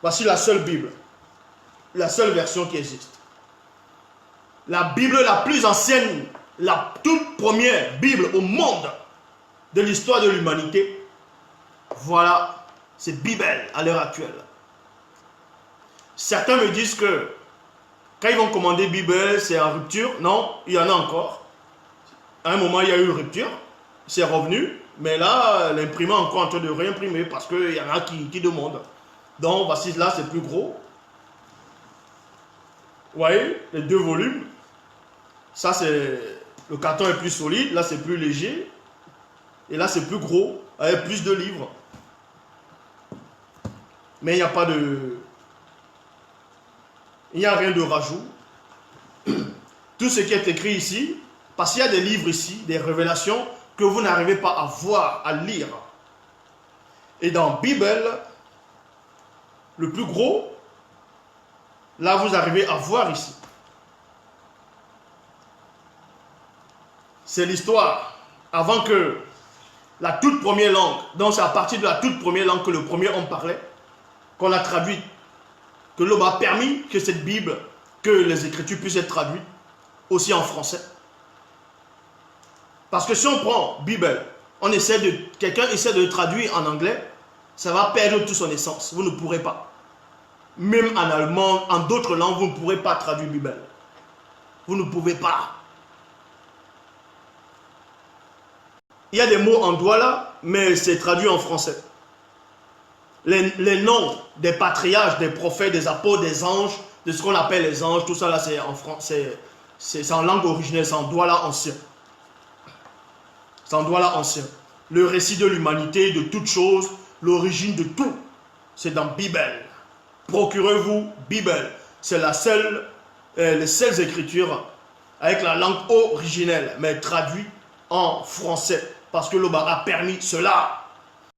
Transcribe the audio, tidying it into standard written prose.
Voici la seule Bible, la seule version qui existe. La Bible la plus ancienne, la toute première Bible au monde de l'histoire de l'humanité. Voilà, c'est Bible à l'heure actuelle. Certains me disent que quand ils vont commander Bible, c'est en rupture. Non, il y en a encore. À un moment, il y a eu une rupture. C'est revenu. Mais là, l'imprimant est encore en train de réimprimer parce qu'il y en a qui demandent. Donc, voici là, c'est plus gros. Vous voyez, les 2 volumes. Ça, c'est... Le carton est plus solide. Là, c'est plus léger. Et là, c'est plus gros. Avec plus de livres. Mais il n'y a pas de... Il n'y a rien de rajout. Tout ce qui est écrit ici, parce qu'il y a des livres ici, des révélations que vous n'arrivez pas à voir, à lire. Et dans Bible, le plus gros, là vous arrivez à voir ici. C'est l'histoire avant que la toute première langue, donc c'est à partir de la toute première langue que le premier homme parlait, qu'on a traduit, que l'homme a permis que cette Bible, que les Écritures puissent être traduites aussi en français. Parce que si on prend Bible, quelqu'un essaie de le traduire en anglais, ça va perdre toute son essence. Vous ne pourrez pas. Même en allemand, en d'autres langues, vous ne pourrez pas traduire Bible. Vous ne pouvez pas. Il y a des mots en douala, mais c'est traduit en français. Les noms des patriarches, des prophètes, des apôtres, des anges, de ce qu'on appelle les anges, tout ça là, c'est en français, c'est en langue originelle, c'est en douala ancien. C'est en douala ancien. Le récit de l'humanité, de toutes choses, l'origine de tout, c'est dans Bible. Procurez-vous Bible. C'est les seules écritures avec la langue originelle, mais traduite en français. Parce que l'Oba a permis cela.